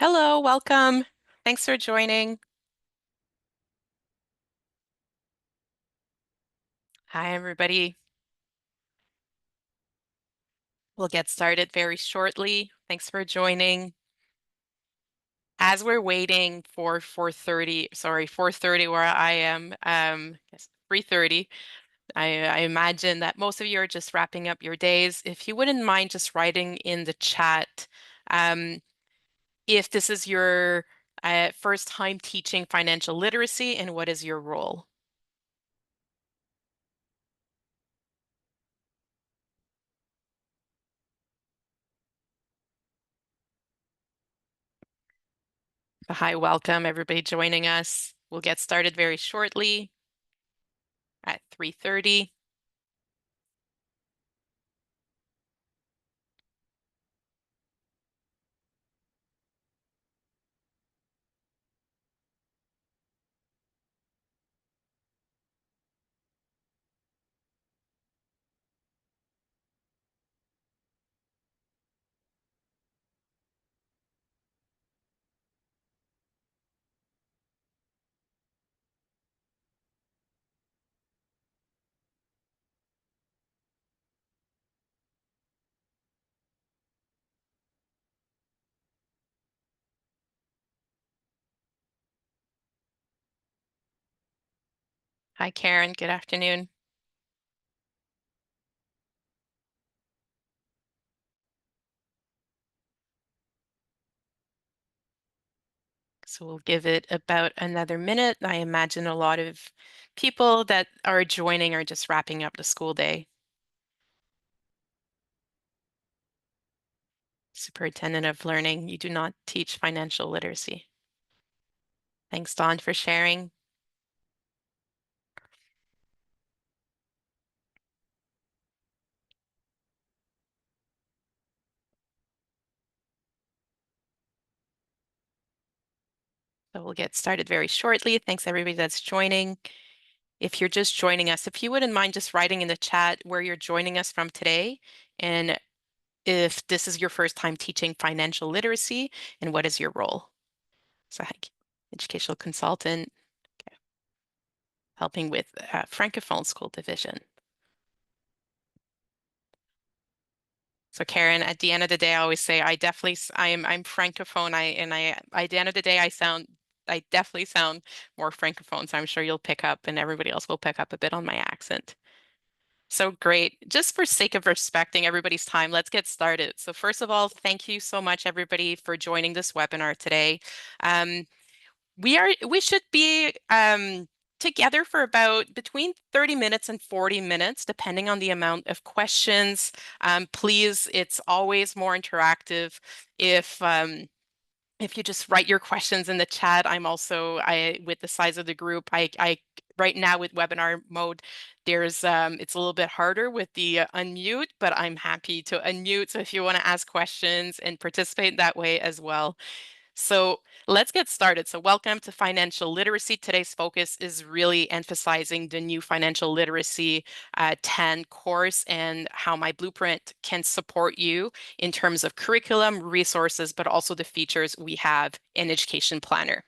Hello, welcome. Thanks for joining. Hi, everybody. We'll get started very shortly. Thanks for joining. As we're waiting for 4:30 where I am, yes, 3:30, I imagine that most of you are just wrapping up your days. If you wouldn't mind just writing in the chat, um, if this is your first time teaching financial literacy and what is your role? Hi, welcome everybody joining us. We'll get started very shortly at 3:30. Hi, Karen. Good afternoon. So we'll give it about another minute. I imagine a lot of people that are joining are just wrapping up the school day. Superintendent of Learning, you do not teach financial literacy. Thanks, Dawn, for sharing. So we'll get started very shortly. Thanks, everybody that's joining. If you're just joining us, if you wouldn't mind just writing in the chat where you're joining us from today and if this is your first time teaching financial literacy and what is your role? So, educational consultant, okay, helping with Francophone School Division. So Karen, at the end of the day, I always say I'm Francophone. At the end of the day, I definitely sound more Francophone. So I'm sure you'll pick up and everybody else will pick up a bit on my accent. So great. Just for sake of respecting everybody's time, let's get started. So first of all, thank you so much, everybody, for joining this webinar today. Um, we should be together for about between 30 minutes and 40 minutes, depending on the amount of questions. Please, it's always more interactive if you just write your questions in the chat. I with the size of the group, I right now with webinar mode, there's it's a little bit harder with the unmute, but I'm happy to unmute. So if you want to ask questions and participate that way as well. So let's get started. So welcome to Financial Literacy. Today's focus is really emphasizing the new Financial Literacy 10 course and how myBlueprint can support you in terms of curriculum, resources, but also the features we have in Education Planner.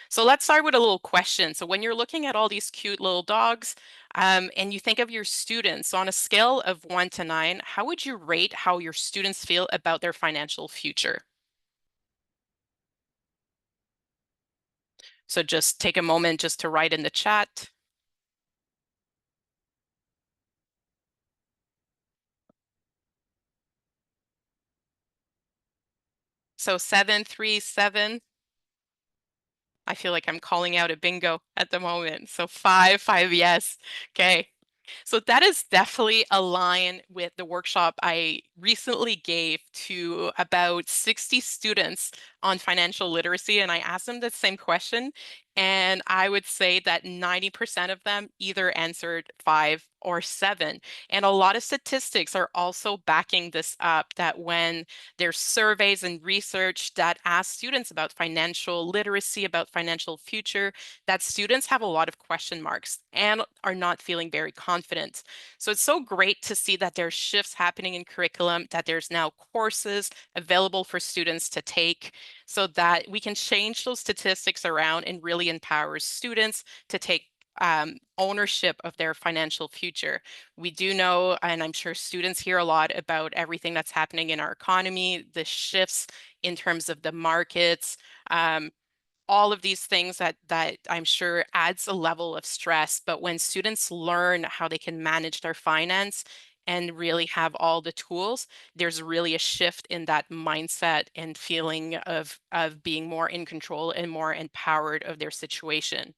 So let's start with a little question. So when you're looking at all these cute little dogs and you think of your students, so on a scale of 1 to 9, how would you rate how your students feel about their financial future? So just take a moment just to write in the chat. So 737. I feel like I'm calling out a bingo at the moment. So 5 yes. Okay. So that is definitely aligned with the workshop I recently gave to about 60 students on financial literacy. And I asked them the same question. And I would say that 90% of them either answered 5 or 7. And a lot of statistics are also backing this up, that when there's surveys and research that ask students about financial literacy, about financial future, that students have a lot of question marks and are not feeling very confident. So it's so great to see that there's shifts happening in curriculum, that there's now courses available for students to take so that we can change those statistics around and really empower students to take ownership of their financial future. We do know, and I'm sure students hear a lot about everything that's happening in our economy, the shifts in terms of the markets, um, all of these things that I'm sure adds a level of stress. But when students learn how they can manage their finance and really have all the tools, there's really a shift in that mindset and feeling of being more in control and more empowered of their situation.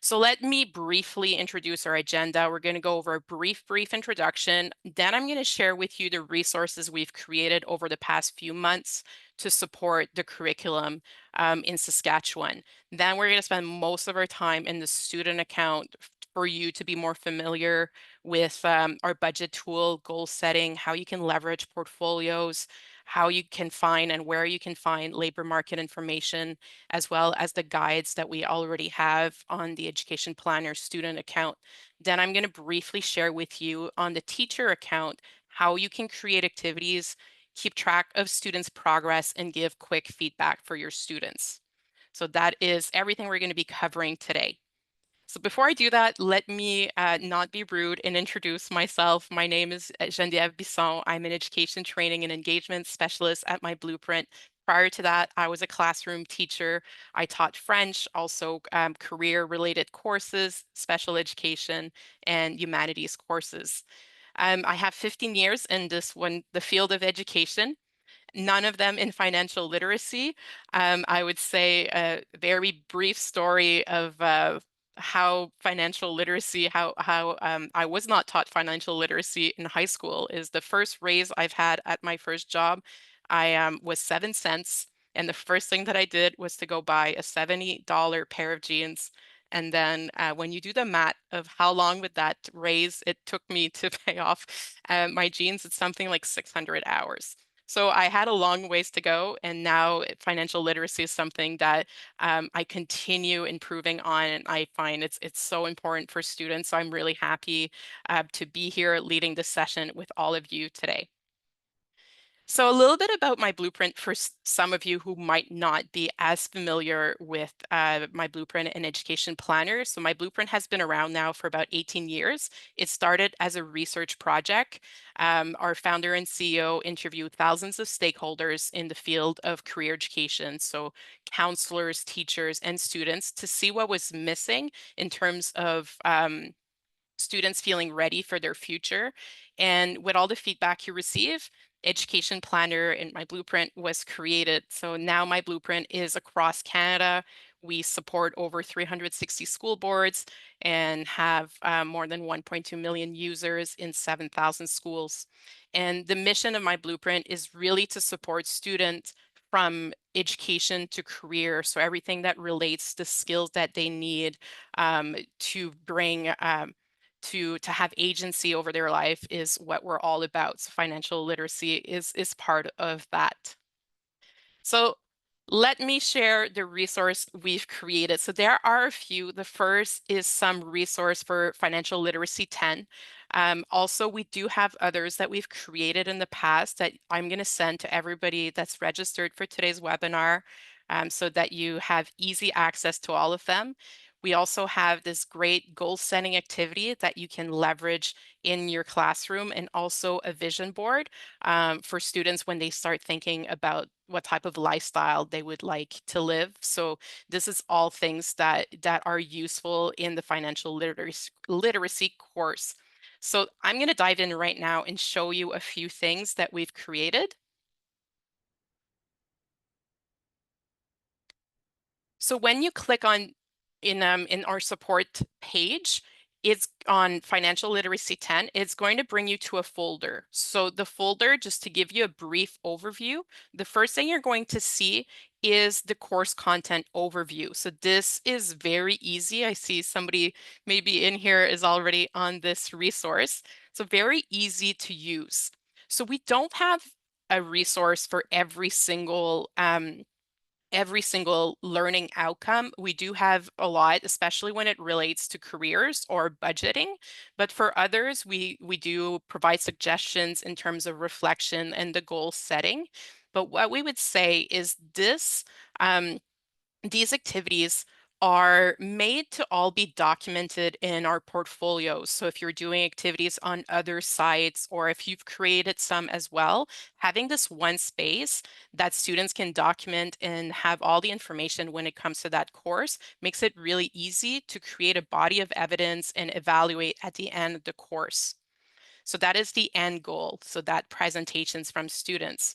So let me briefly introduce our agenda. We're going to go over a brief introduction. Then I'm going to share with you the resources we've created over the past few months to support the curriculum in Saskatchewan. Then we're going to spend most of our time in the student account for you to be more familiar with our budget tool, goal setting, how you can leverage portfolios, how you can find and where you can find labor market information, as well as the guides that we already have on the Education Planner student account. Then I'm going to briefly share with you on the teacher account how you can create activities, keep track of students' progress, and give quick feedback for your students. So that is everything we're going to be covering today. So before I do that, let me not be rude and introduce myself. My name is Geneviève Bisson. I'm an education training and engagement specialist at myBlueprint. Prior to that, I was a classroom teacher. I taught French, also career-related courses, special education, and humanities courses. I have 15 years in the field of education, none of them in financial literacy. I would say a very brief story of how financial literacy, how I was not taught financial literacy in high school is the first raise I've had at my first job. I was 7 cents. And the first thing that I did was to go buy a $70 pair of jeans. And then when you do the math of how long would that raise it took me to pay off my jeans, it's something like 600 hours. So I had a long ways to go, and now financial literacy is something that I continue improving on, and I find it's so important for students. So I'm really happy to be here leading this session with all of you today. So a little bit about myBlueprint for some of you who might not be as familiar with myBlueprint and Education Planner. So myBlueprint has been around now for about 18 years. It started as a research project. Our founder and CEO interviewed thousands of stakeholders in the field of career education, so counselors, teachers, and students, to see what was missing in terms of students feeling ready for their future. And with all the feedback you receive, Education Planner and myBlueprint was created. So now myBlueprint is across Canada. We support over 360 school boards and have more than 1.2 million users in 7,000 schools. And the mission of myBlueprint is really to support students from education to career. So everything that relates to skills that they need to bring to have agency over their life is what we're all about. So financial literacy is part of that. So let me share the resource we've created. So there are a few. The first is some resource for Financial Literacy 10. Also, we do have others that we've created in the past that I'm going to send to everybody that's registered for today's webinar so that you have easy access to all of them. We also have this great goal setting activity that you can leverage in your classroom, and also a vision board for students when they start thinking about what type of lifestyle they would like to live. So this is all things that are useful in the financial literacy course. So I'm going to dive in right now and show you a few things that we've created. So when you click on in our support page, it's on Financial Literacy 10, it's going to bring you to a folder. So the folder, just to give you a brief overview, the first thing you're going to see is the course content overview. So this is very easy. I see somebody maybe in here is already on this resource. So very easy to use. So we don't have a resource for every single learning outcome. We do have a lot, especially when it relates to careers or budgeting. But for others, we do provide suggestions in terms of reflection and the goal setting. But what we would say is these activities are made to all be documented in our portfolios. So if you're doing activities on other sites, or if you've created some as well, having this one space that students can document and have all the information when it comes to that course makes it really easy to create a body of evidence and evaluate at the end of the course. So that is the end goal. So that presentations from students.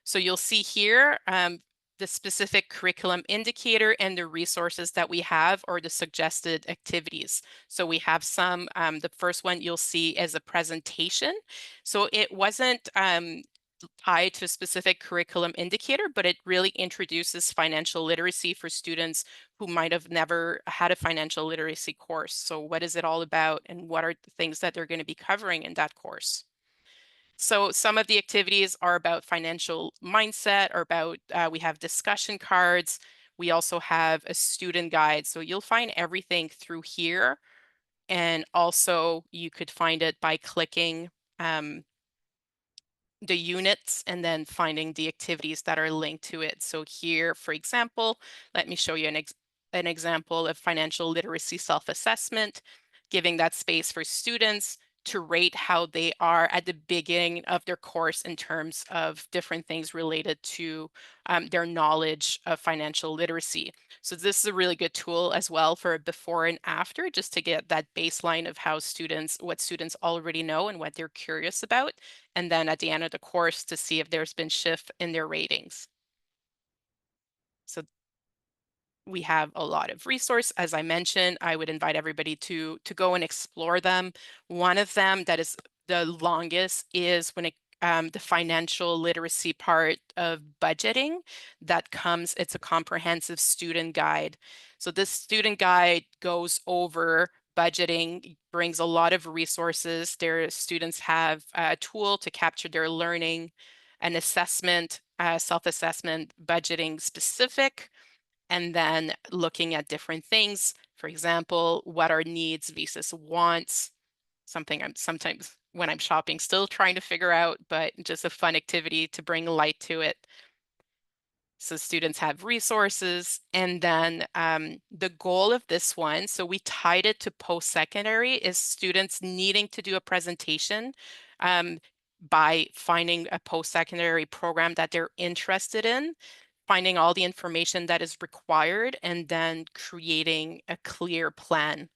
So you'll see here the specific curriculum indicator and the resources that we have, or the suggested activities. So we have some, the first one you'll see as a presentation. So it wasn't tied to a specific curriculum indicator, but it really introduces financial literacy for students who might have never had a financial literacy course. So what is it all about, and what are the things that they're going to be covering in that course? So some of the activities are about financial mindset, or about, we have discussion cards. We also have a student guide. So you'll find everything through here. And also you could find it by clicking the units and then finding the activities that are linked to it. So here, for example, let me show you an example of financial literacy self-assessment, giving that space for students to rate how they are at the beginning of their course in terms of different things related to their knowledge of financial literacy. So this is a really good tool as well for a before and after, just to get that baseline of what students already know and what they're curious about. And then at the end of the course to see if there's been shift in their ratings. So we have a lot of resource. As I mentioned, I would invite everybody to go and explore them. One of them that is the longest is the financial literacy part of budgeting that comes, it's a comprehensive student guide. So this student guide goes over budgeting, brings a lot of resources. Their students have a tool to capture their learning, an assessment, self-assessment, budgeting specific, and then looking at different things. For example, what are needs versus wants, something I'm sometimes when I'm shopping still trying to figure out, but just a fun activity to bring light to it. So students have resources, and then the goal of this one, so we tied it to post-secondary, is students needing to do a presentation by finding a post-secondary program that they're interested in, finding all the information that is required, and then creating a clear plan.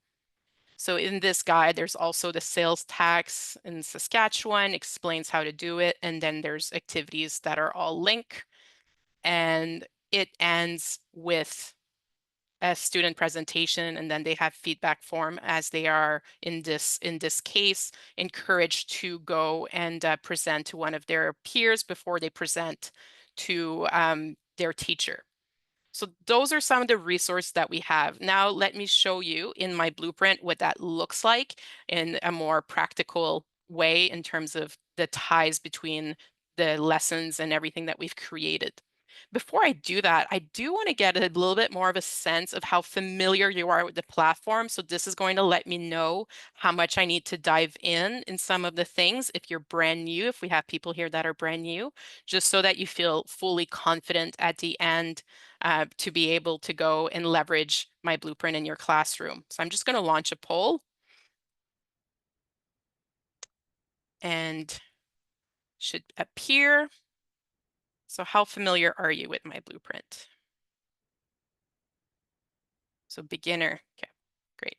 So in this guide, there's also the sales tax in Saskatchewan, explains how to do it, and then there's activities that are all linked. And it ends with a student presentation, and then they have feedback form, as they are in this case encouraged to go and present to one of their peers before they present to their teacher. So those are some of the resources that we have. Now let me show you in myBlueprint what that looks like in a more practical way in terms of the ties between the lessons and everything that we've created. Before I do that, I do want to get a little bit more of a sense of how familiar you are with the platform. So this is going to let me know how much I need to dive in some of the things. If you're brand new, if we have people here that are brand new, just so that you feel fully confident at the end to be able to go and leverage myBlueprint in your classroom. So I'm just going to launch a poll, and should appear. So how familiar are you with myBlueprint? So beginner. Okay, great.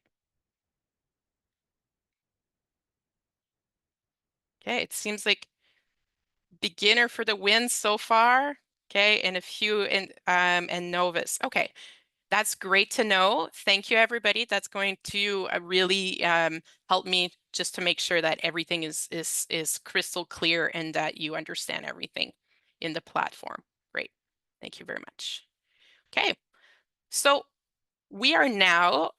Okay, it seems like beginner for the win so far. Okay, and a few and novice. Okay, that's great to know. Thank you, everybody. That's going to really help me just to make sure that everything is crystal clear and that you understand everything in the platform. Great. Thank you very much. Okay, so we are now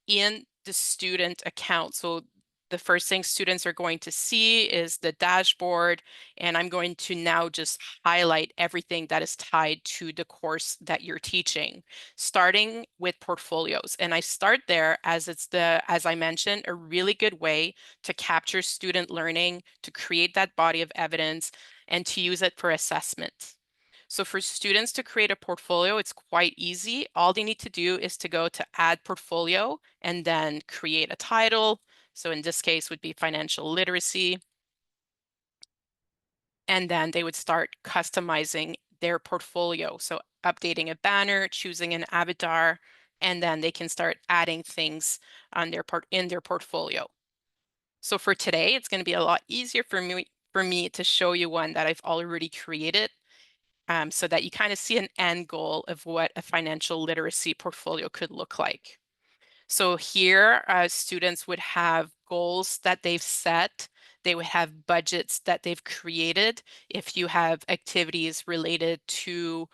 in the student account. So the first thing students are going to see is the dashboard, and I'm going to now just highlight everything that is tied to the course that you're teaching, starting with portfolios. And I start there as as I mentioned, a really good way to capture student learning, to create that body of evidence, and to use it for assessment. So for students to create a portfolio, it's quite easy. All they need to do is to go to add portfolio and then create a title. So in this case would be financial literacy. And then they would start customizing their portfolio. So updating a banner, choosing an avatar, and then they can start adding things on in their portfolio. So for today, it's going to be a lot easier for me to show you one that I've already created. So that you kind of see an end goal of what a financial literacy portfolio could look like. So here, students would have goals that they've set. They would have budgets that they've created. If you have activities related to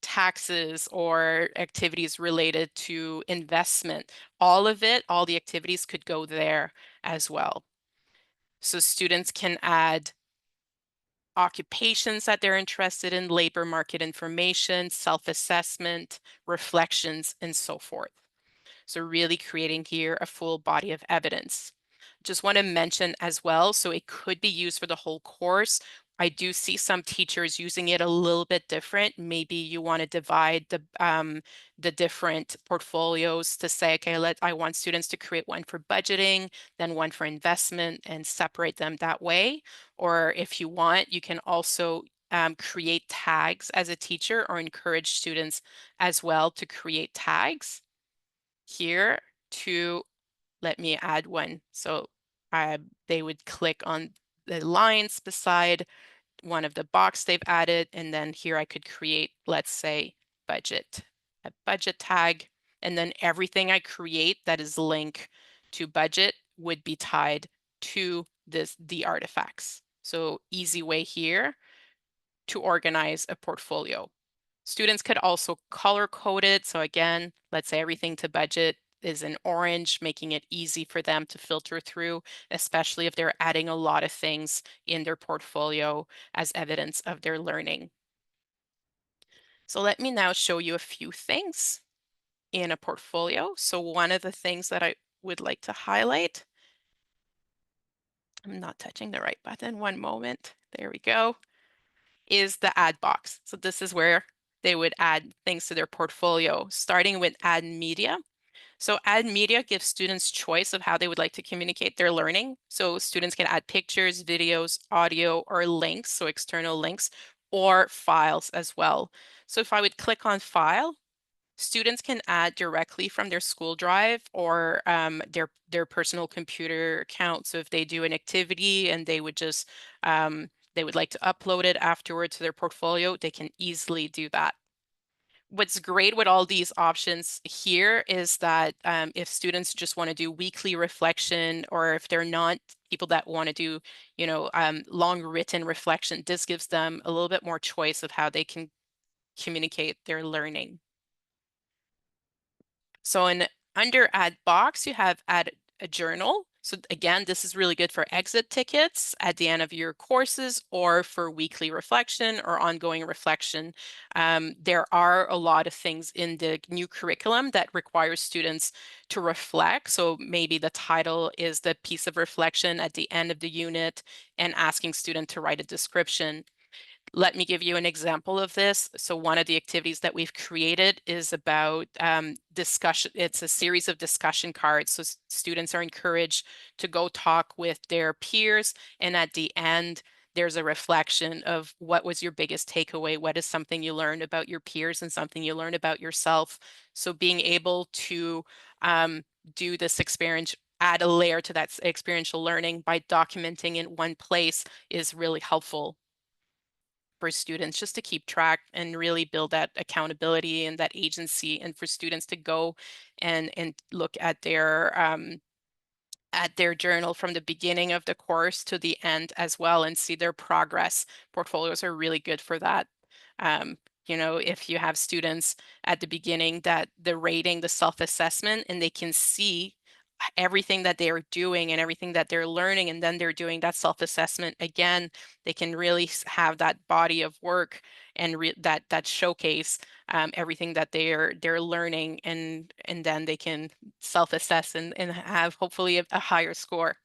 taxes or activities related to investment, all of it, all the activities could go there as well. So students can add occupations that they're interested in, labor market information, self-assessment, reflections, and so forth. So really creating here a full body of evidence. Just want to mention as well, so it could be used for the whole course. I do see some teachers using it a little bit different. Maybe you want to divide the different portfolios to say, okay, I want students to create one for budgeting, then one for investment, and separate them that way. Or if you want, you can also create tags as a teacher or encourage students as well to create tags here to let me add one. So they would click on the lines beside one of the box they've added, and then here I could create, let's say, budget, a budget tag, and then everything I create that is linked to budget would be tied to the artifacts. So easy way here to organize a portfolio. Students could also color code it. So again, let's say everything to budget is in orange, making it easy for them to filter through, especially if they're adding a lot of things in their portfolio as evidence of their learning. So let me now show you a few things in a portfolio. So one of the things that I would like to highlight, I'm not touching the right button, one moment, there we go, is the add box. So this is where they would add things to their portfolio, starting with add media. So add media gives students choice of how they would like to communicate their learning. So students can add pictures, videos, audio, or links, so external links, or files as well. So if I would click on file, students can add directly from their school drive or their personal computer account. So if they do an activity and they would just they would like to upload it afterwards to their portfolio, they can easily do that. What's great with all these options here is that if students just want to do weekly reflection, or if they're not people that want to do, long written reflection, this gives them a little bit more choice of how they can communicate their learning. So under add box, you have add a journal. So again, this is really good for exit tickets at the end of your courses or for weekly reflection or ongoing reflection. There are a lot of things in the new curriculum that require students to reflect. So maybe the title is the piece of reflection at the end of the unit and asking student to write a description. Let me give you an example of this. So one of the activities that we've created is about discussion. It's a series of discussion cards. So students are encouraged to go talk with their peers. And at the end, there's a reflection of what was your biggest takeaway? What is something you learned about your peers and something you learned about yourself? So being able to do this experience, add a layer to that experiential learning by documenting in one place is really helpful for students, just to keep track and really build that accountability and that agency, and for students to go and look at their journal from the beginning of the course to the end as well and see their progress. Portfolios are really good for that. You know, if you have students at the beginning that the rating, the self-assessment, and they can see everything that they are doing and everything that they're learning, and then they're doing that self-assessment again, they can really have that body of work and that showcase everything that they're learning, and then they can self-assess and have hopefully a higher score.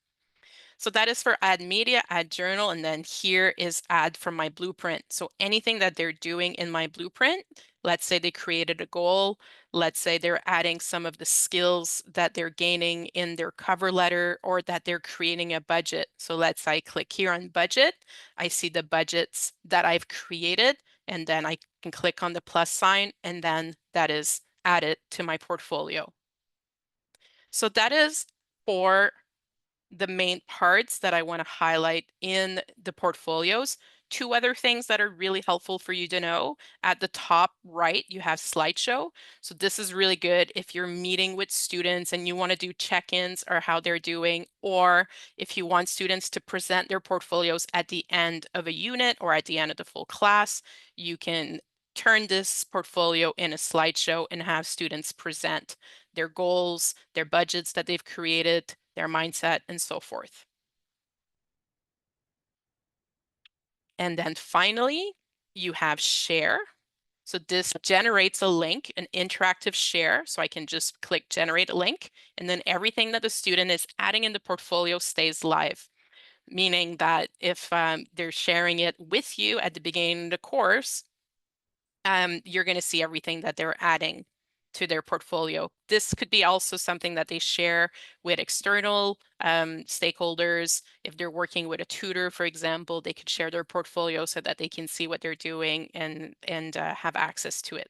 So that is for add media, add journal, and then here is add from my blueprint. So anything that they're doing in my blueprint, let's say they created a goal, let's say they're adding some of the skills that they're gaining in their cover letter, or that they're creating a budget. So let's say I click here on budget, I see the budgets that I've created, and then I can click on the plus sign, and then that is added to my portfolio. So that is for the main parts that I want to highlight in the portfolios. Two other things that are really helpful for you to know. At the top right, you have slideshow. So this is really good if you're meeting with students and you want to do check-ins or how they're doing, or if you want students to present their portfolios at the end of a unit or at the end of the full class, you can turn this portfolio in a slideshow and have students present their goals, their budgets that they've created, their mindset, and so forth. And then finally, you have share. So this generates a link, an interactive share. So I can just click generate a link, and then everything that the student is adding in the portfolio stays live. Meaning that if they're sharing it with you at the beginning of the course, you're going to see everything that they're adding to their portfolio. This could be also something that they share with external stakeholders. If they're working with a tutor, for example, they could share their portfolio so that they can see what they're doing and have access to it.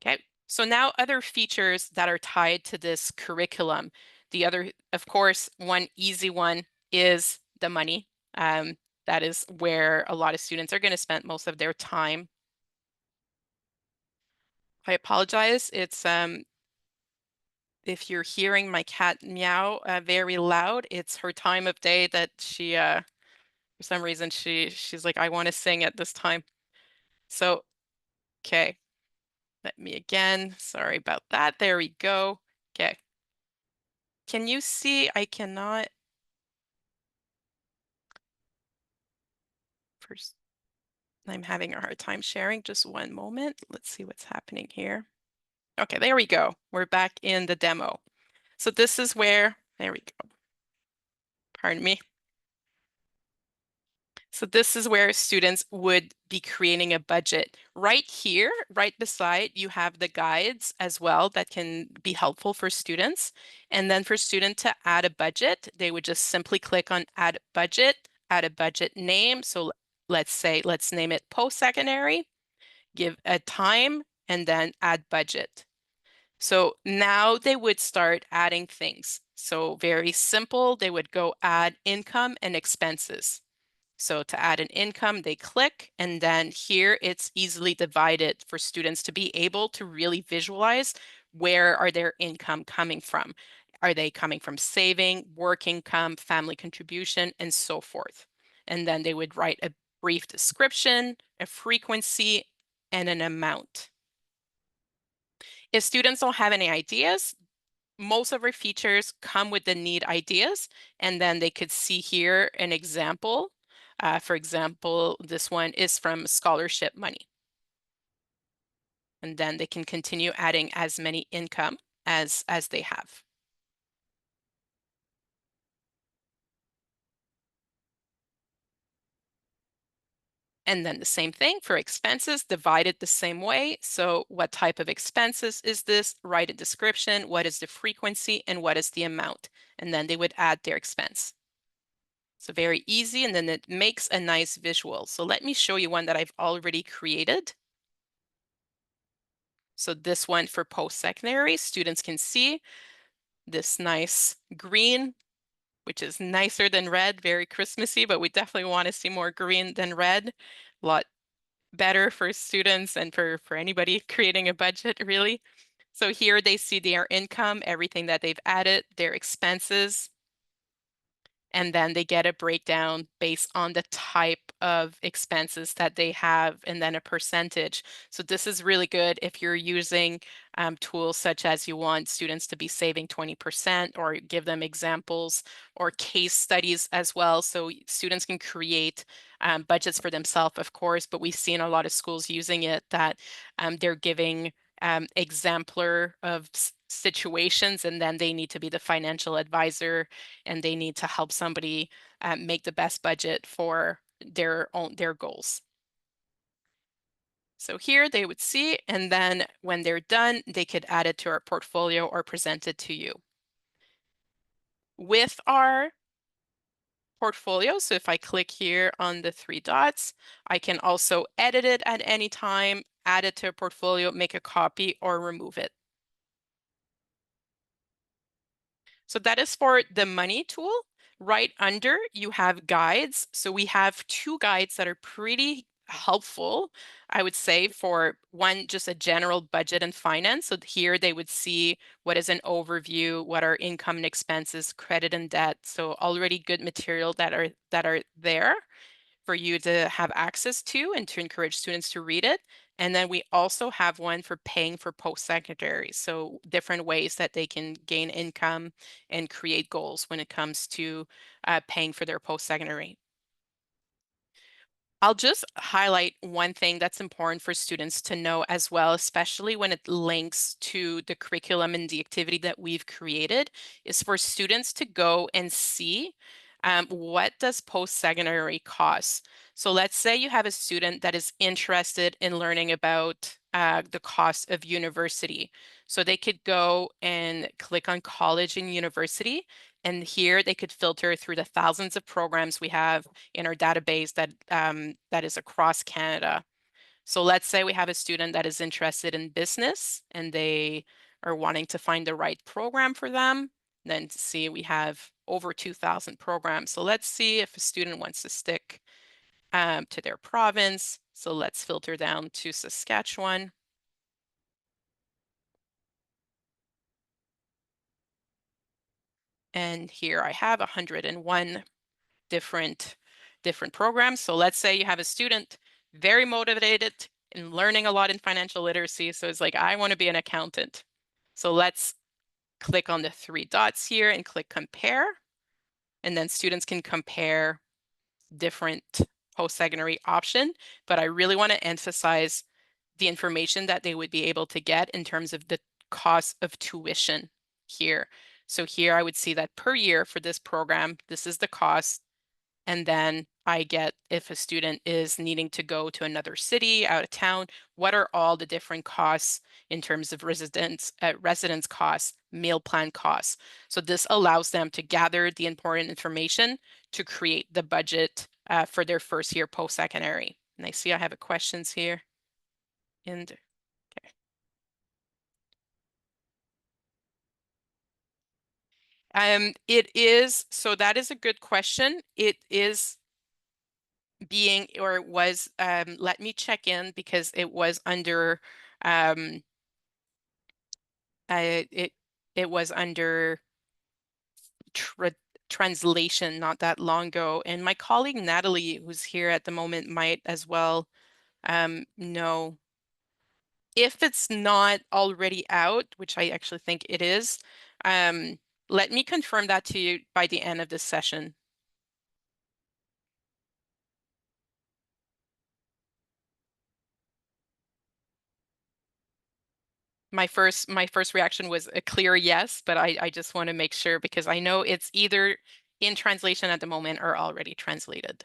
Okay, so now other features that are tied to this curriculum. The other, of course, one easy one is the money. That is where a lot of students are going to spend most of their time. I apologize. It's if you're hearing my cat meow very loud, it's her time of day that she for some reason she's like, I want to sing at this time. So, okay. Let me again. Sorry about that. There we go. Okay. Can you see? I cannot first. I'm having a hard time sharing. Just one moment. Let's see what's happening here. Okay, there we go. We're back in the demo. So this is where, there we go. Pardon me. So this is where students would be creating a budget. Right here, right beside, you have the guides as well that can be helpful for students. And then for student to add a budget, they would just simply click on add a budget name. So let's name it post-secondary, give a time, and then add budget. So now they would start adding things. So very simple, they would go add income and expenses. So to add an income, they click, and then here it's easily divided for students to be able to really visualize where are their income coming from. Are they coming from saving, work income, family contribution, and so forth. And then they would write a brief description, a frequency, and an amount. If students don't have any ideas, most of our features come with the need ideas, and then they could see here an example. For example, this one is from scholarship money. And then they can continue adding as many income as they have. And then the same thing for expenses, divided the same way. So what type of expenses is this? Write a description, what is the frequency, and what is the amount? And then they would add their expense. So very easy, and then it makes a nice visual. So let me show you one that I've already created. So this one for post-secondary, students can see this nice green, which is nicer than red, very Christmassy, but we definitely want to see more green than red. A lot better for students and for anybody creating a budget, really. So here they see their income, everything that they've added, their expenses, and then they get a breakdown based on the type of expenses that they have, and then a percentage. So this is really good if you're using tools such as you want students to be saving 20%, or give them examples or case studies as well. So students can create budgets for themselves, of course, but we've seen a lot of schools using it that they're giving exemplar of situations, and then they need to be the financial advisor, and they need to help somebody make the best budget for their goals. So here they would see, and then when they're done, they could add it to our portfolio or present it to you. With our portfolio, so if I click here on the three dots, I can also edit it at any time, add it to a portfolio, make a copy, or remove it. So that is for the money tool. Right under, you have guides. So we have two guides that are pretty helpful, I would say, for one, just a general budget and finance. So here they would see what is an overview, what are income and expenses, credit and debt. So already good material that are there for you to have access to and to encourage students to read it. And then we also have one for paying for post-secondary. So different ways that they can gain income and create goals when it comes to paying for their post-secondary. I'll just highlight one thing that's important for students to know as well, especially when it links to the curriculum and the activity that we've created, is for students to go and see what does post-secondary cost. So let's say you have a student that is interested in learning about the cost of university. So they could go and click on college and university, and here they could filter through the thousands of programs we have in our database that is across Canada. So let's say we have a student that is interested in business and they are wanting to find the right program for them. Then see we have over 2,000 programs. So let's see if a student wants to stick to their province. So let's filter down to Saskatchewan. And here I have 101 different programs. So let's say you have a student very motivated in learning a lot in financial literacy. So it's like, I want to be an accountant. So let's click on the three dots here and click compare. And then students can compare different post-secondary option. But I really want to emphasize the information that they would be able to get in terms of the cost of tuition here. So here I would see that per year for this program, this is the cost. And then I get, if a student is needing to go to another city, out of town, what are all the different costs in terms of residence costs, meal plan costs. So this allows them to gather the important information to create the budget for their first year post-secondary. And I see I have a questions here. And okay. It is, so that is a good question. It is being, or it was, let me check in because it was under, um, it was under translation not that long ago. And my colleague Natalie, who's here at the moment, might as well know. If it's not already out, which I actually think it is, let me confirm that to you by the end of this session. My first reaction was a clear yes, but I just want to make sure because I know it's either in translation at the moment or already translated.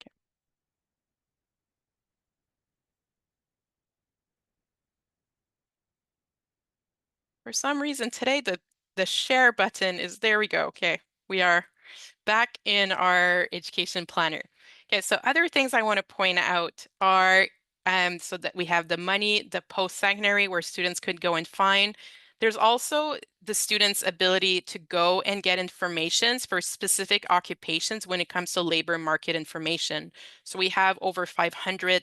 Okay. For some reason today the share button is, there we go. Okay, we are back in our education planner. Okay, so other things I want to point out are so that we have the money, the post-secondary where students could go and find. There's also the students' ability to go and get information for specific occupations when it comes to labor market information. So we have over 500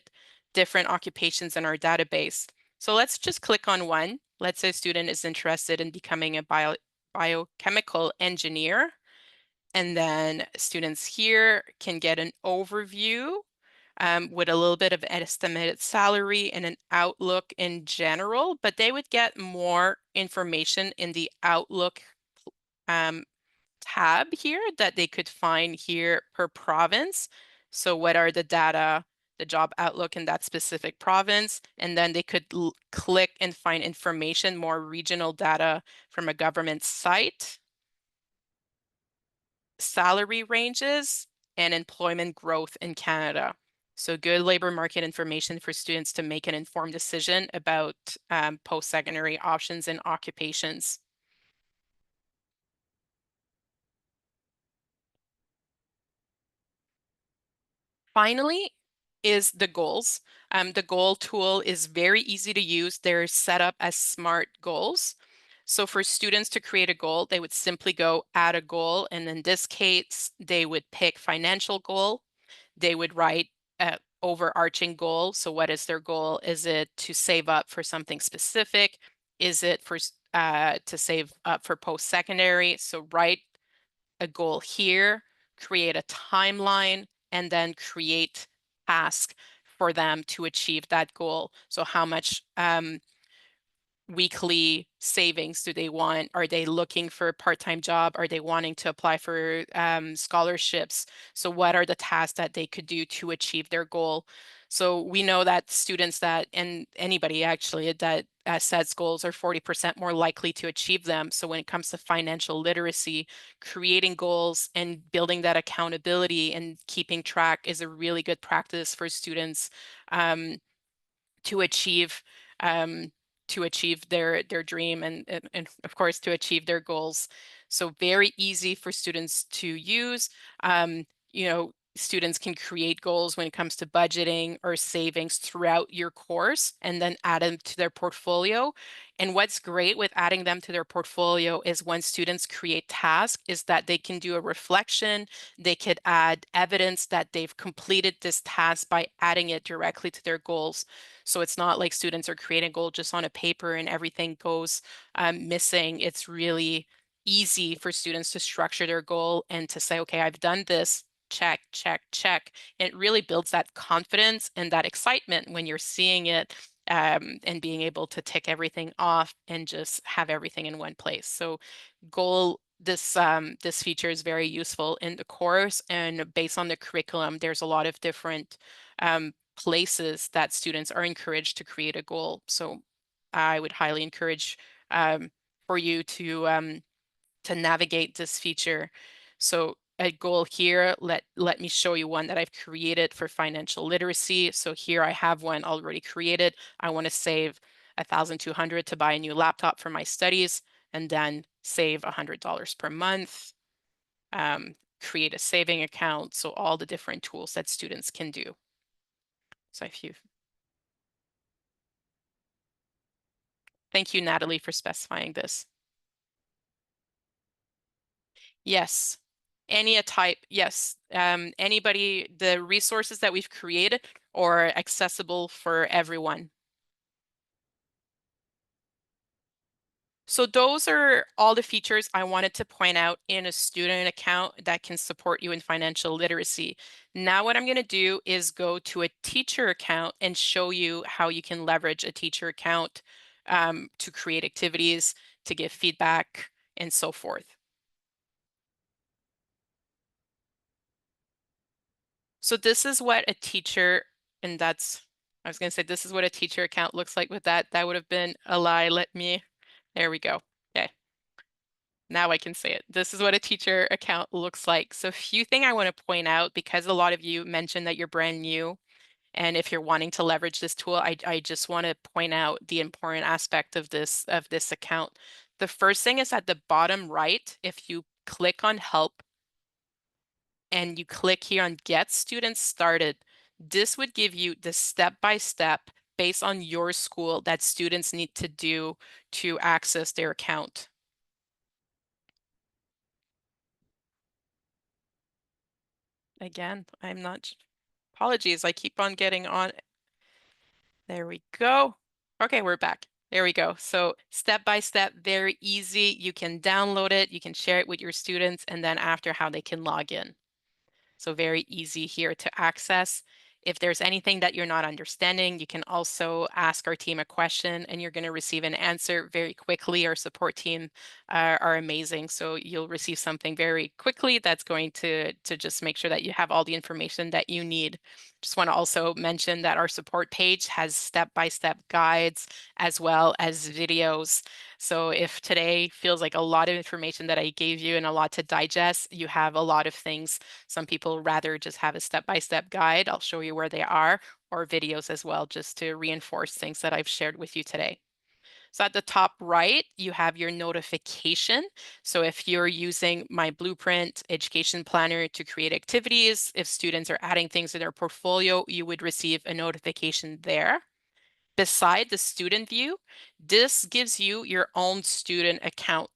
different occupations in our database. So let's just click on one. let's say a student is interested in becoming a biochemical engineer, and then students here can get an overview with a little bit of estimated salary and an outlook in general, but they would get more information in the outlook um, tab here that they could find here per province. So what are the data, the job outlook in that specific province, and then they could click and find information, more regional data from a government site, salary ranges, and employment growth in Canada. So good labor market information for students to make an informed decision about post-secondary options and occupations. Finally is the goals. The goal tool is very easy to use. They're set up as SMART goals. So for students to create a goal, they would simply go add a goal. And in this case, they would pick financial goal. They would write a overarching goal. So what is their goal? Is it to save up for something specific? Is it for to save up for post-secondary? So write a goal here, create a timeline, and then create task for them to achieve that goal. So how much weekly savings do they want? Are they looking for a part-time job? Are they wanting to apply for scholarships? So what are the tasks that they could do to achieve their goal? So we know that students that, and anybody actually that sets goals are 40% more likely to achieve them. So when it comes to financial literacy, creating goals and building that accountability and keeping track is a really good practice for students to achieve um, their dream and of course to achieve their goals. So very easy for students to use. You know, students can create goals when it comes to budgeting or savings throughout your course and then add them to their portfolio. And what's great with adding them to their portfolio is when students create tasks is that they can do a reflection. They could add evidence that they've completed this task by adding it directly to their goals. So it's not like students are creating a goal just on a paper and everything goes missing. It's really easy for students to structure their goal and to say, okay, I've done this, check, check, check. And it really builds that confidence and that excitement when you're seeing it and being able to tick everything off and just have everything in one place. So this feature is very useful in the course, and based on the curriculum, there's a lot of different places that students are encouraged to create a goal. So I would highly encourage for you to navigate this feature. So a goal here, let me show you one that I've created for financial literacy. So here I have one already created. I want to save 1,200 to buy a new laptop for my studies and then save $100 per month. Create a saving account. So all the different tools that students can do. So if you Thank you, Natalie, for specifying this. Yes. Any a type, yes. Anybody, the resources that we've created are accessible for everyone. So those are all the features I wanted to point out in a student account that can support you in financial literacy. Now what I'm going to do is go to a teacher account and show you how you can leverage a teacher account to create activities, to give feedback, and so forth. So this is what a teacher, and I was going to say this is what a teacher account looks like with that. That would have been a lie. There we go. Okay. Now I can say it. This is what a teacher account looks like. So a few things I want to point out, because a lot of you mentioned that you're brand new, and if you're wanting to leverage this tool, I just want to point out the important aspect of this account. The first thing is at the bottom right, if you click on help, and you click here on Get Students Started, this would give you the step-by-step based on your school that students need to do to access their account. Again, apologies, I keep on getting on. There we go. Okay, we're back. There we go. So step by step, very easy. You can download it, you can share it with your students, and then after how they can log in. So very easy here to access. If there's anything that you're not understanding, you can also ask our team a question and you're going to receive an answer very quickly. Our support team are amazing. So you'll receive something very quickly that's going to just make sure that you have all the information that you need. Just want to also mention that our support page has step-by-step guides as well as videos. So if today feels like a lot of information that I gave you and a lot to digest, you have a lot of things. Some people rather just have a step-by-step guide. I'll show you where they are, or videos as well, just to reinforce things that I've shared with you today. So at the top right, you have your notification. So if you're using myBlueprint Education Planner to create activities, if students are adding things to their portfolio, you would receive a notification there. Beside the student view, this gives you your own student account.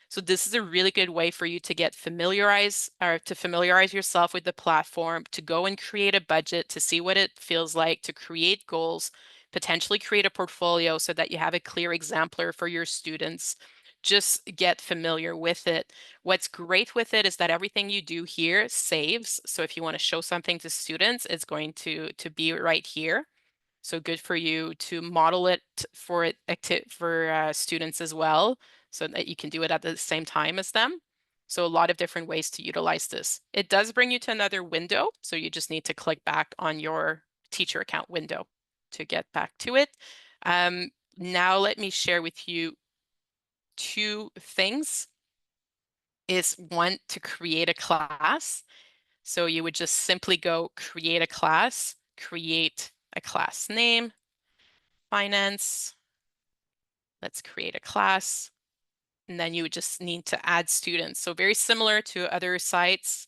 So this is a really good way for you to get familiarized or to familiarize yourself with the platform, to go and create a budget, to see what it feels like, to create goals, potentially create a portfolio so that you have a clear exemplar for your students. Just get familiar with it. What's great with it is that everything you do here saves. So if you want to show something to students, it's going to be right here. So good for you to model it for students as well, so that you can do it at the same time as them. So a lot of different ways to utilize this. It does bring you to another window, so you just need to click back on your teacher account window to get back to it. Now let me share with you two things. Is one, to create a class. So you would just simply go create a class name, finance. Let's create a class. And then you would just need to add students. So very similar to other sites,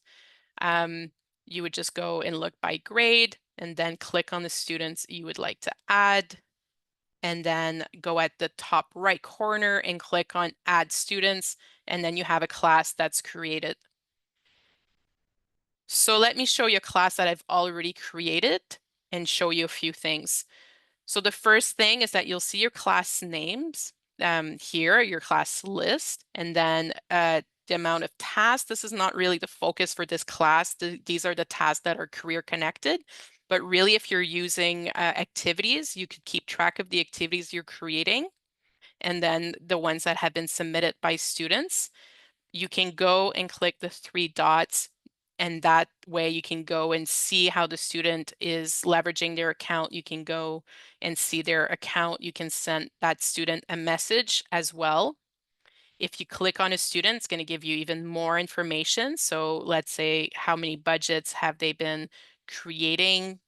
you would just go and look by grade and then click on the students you would like to add. And then go at the top right corner and click on add students. And then you have a class that's created. So let me show you a class that I've already created and show you a few things. So the first thing is that you'll see your class names here, your class list, and then the amount of tasks. This is not really the focus for this class. These are the tasks that are career connected. But really, if you're using activities, you could keep track of the activities you're creating and then the ones that have been submitted by students. You can go and click the three dots, and that way you can go and see how the student is leveraging their account. You can go and see their account. You can send that student a message as well. If you click on a student, it's going to give you even more information. So let's say how many budgets have they been creating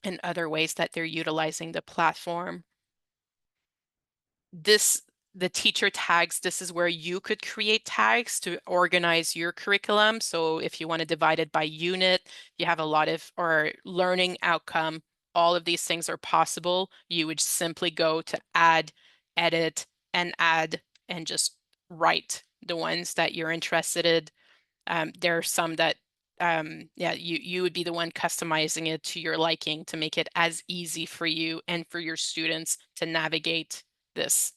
and other ways that they're utilizing the platform. The teacher tags, this is where you could create tags to organize your curriculum. So if you want to divide it by unit, you have a lot of, or learning outcome, all of these things are possible. You would simply go to add, edit, and add, and just write the ones that you're interested in. There are some that, yeah, you would be the one customizing it to your liking to make it as easy for you and for your students to navigate this.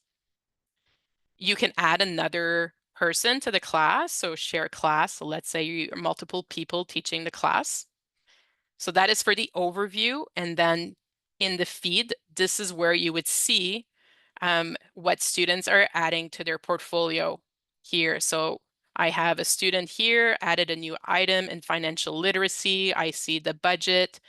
You can add another person to the class, so share class. So let's say you are multiple people teaching the class. So that is for the overview. And then in the feed, this is where you would see what students are adding to their portfolio here. So I have a student here, added a new item in financial literacy. I see the budget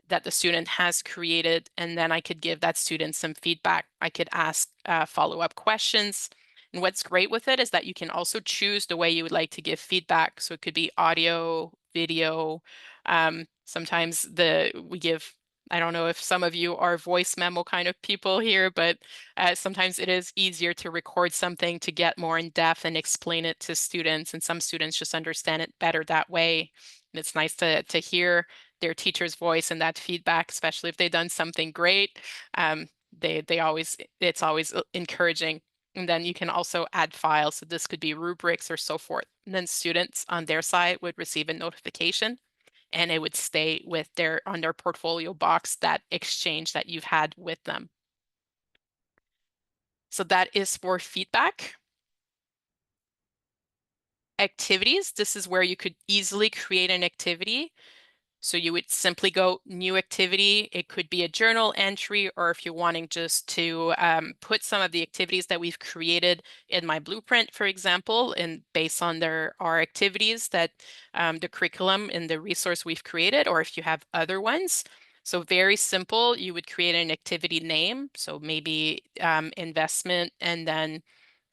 that the student has created, and then I could give that student some feedback. I could ask follow-up questions. And what's great with it is that you can also choose the way you would like to give feedback. So it could be audio, video. Sometimes we give, I don't know if some of you are voice memo kind of people here, but sometimes it is easier to record something to get more in depth and explain it to students. And some students just understand it better that way. And it's nice to hear their teacher's voice and that feedback, especially if they've done something great. It's always encouraging. And then you can also add files. So this could be rubrics or so forth. And then students on their side would receive a notification and it would stay with on their portfolio box, that exchange that you've had with them. So that is for feedback. Activities, this is where you could easily create an activity. So you would simply go new activity. It could be a journal entry, or if you're wanting just to put some of the activities that we've created in myBlueprint, for example, and based on our activities that the curriculum and the resource we've created, or if you have other ones. So very simple, you would create an activity name. So maybe investment, and then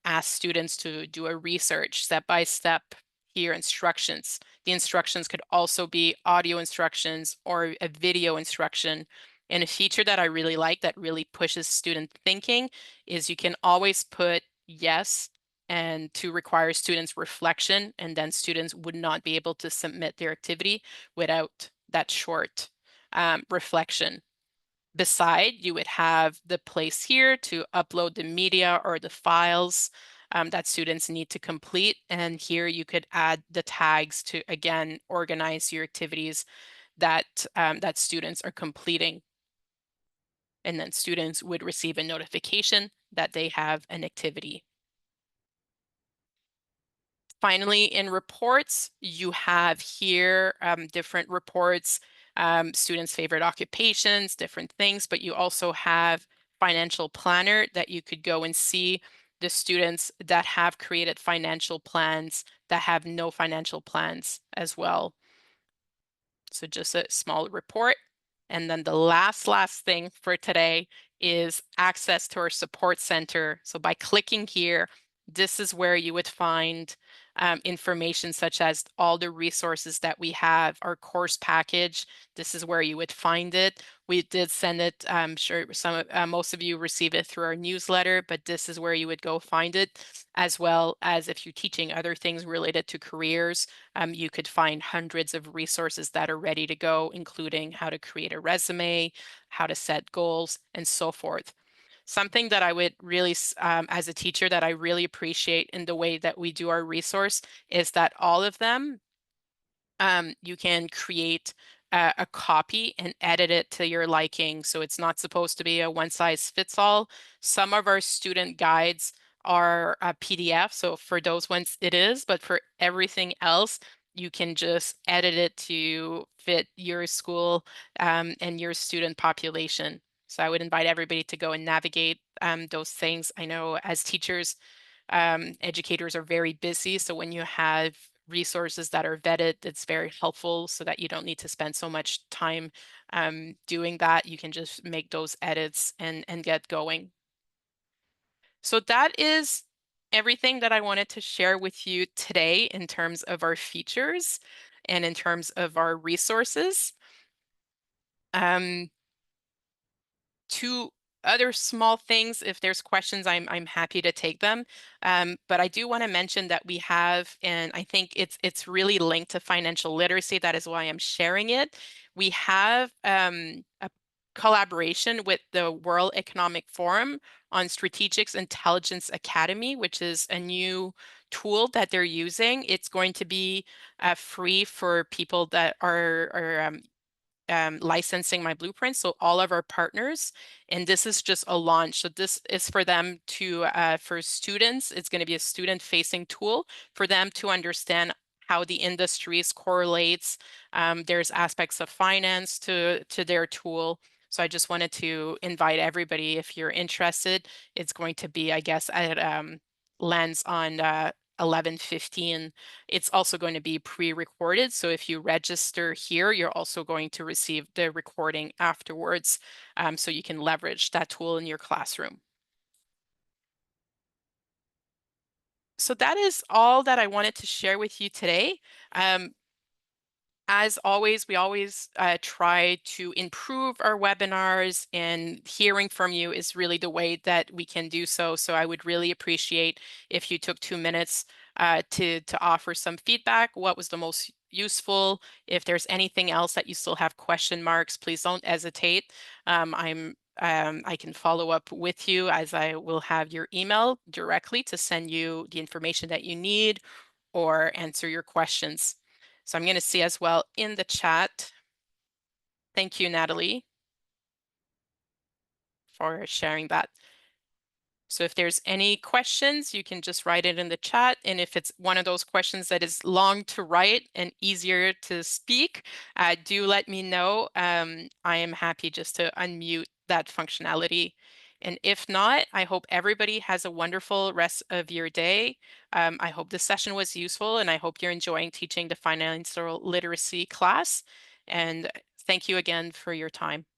ask students to do a research step by step. Here, instructions. The instructions could also be audio instructions or a video instruction. And a feature that I really like that really pushes student thinking is you can always put yes and to require students reflection, and then students would not be able to submit their activity without that short reflection. Beside, you would have the place here to upload the media or the files that students need to complete. And here you could add the tags to, again, organize your activities that students are completing. And then students would receive a notification that they have an activity. Finally, in reports, you have here different reports, students' favorite occupations, different things, but you also have financial planner that you could go and see the students that have created financial plans, that have no financial plans as well. So just a small report. And then the last thing for today is access to our support center. So by clicking here, this is where you would find information such as all the resources that we have, our course package. This is where you would find it. We did send it, I'm sure most of you receive it through our newsletter, but this is where you would go find it, as well as if you're teaching other things related to careers, you could find hundreds of resources that are ready to go, including how to create a resume, how to set goals, and so forth. Something that I would really, as a teacher, that I really appreciate in the way that we do our resource is that all of them, you can create a copy and edit it to your liking. So it's not supposed to be a one size fits all. Some of our student guides are a PDF. So for those ones it is, but for everything else, you can just edit it to fit your school and your student population. So I would invite everybody to go and navigate those things. I know as teachers, educators are very busy. So when you have resources that are vetted, it's very helpful so that you don't need to spend so much time doing that. You can just make those edits and get going. So that is everything that I wanted to share with you today in terms of our features and in terms of our resources. Two other small things, if there's questions, I'm happy to take them. But I do want to mention that we have, and I think it's really linked to financial literacy. That is why I'm sharing it. We have a collaboration with the World Economic Forum on Strategic Intelligence Academy, which is a new tool that they're using. It's going to be free for people that are licensing myBlueprint, so all of our partners, and this is just a launch. So this is for them to, for students, it's going to be a student-facing tool for them to understand how the industries correlates. There's aspects of finance to their tool. So I just wanted to invite everybody, if you're interested. It's going to be, I guess, at lands on 11/15. It's also going to be pre-recorded. So if you register here, you're also going to receive the recording afterwards. So you can leverage that tool in your classroom. So that is all that I wanted to share with you today. As always, we always try to improve our webinars, and hearing from you is really the way that we can do so. So I would really appreciate if you took 2 minutes to offer some feedback. What was the most useful? If there's anything else that you still have question marks, please don't hesitate. I can follow up with you, as I will have your email directly to send you the information that you need or answer your questions. So I'm going to see as well in the chat. Thank you, Natalie, for sharing that. So if there's any questions, you can just write it in the chat. And if it's one of those questions that is long to write and easier to speak, do let me know. I am happy just to unmute that functionality. And if not, I hope everybody has a wonderful rest of your day. I hope this session was useful, and I hope you're enjoying teaching the financial literacy class. And thank you again for your time.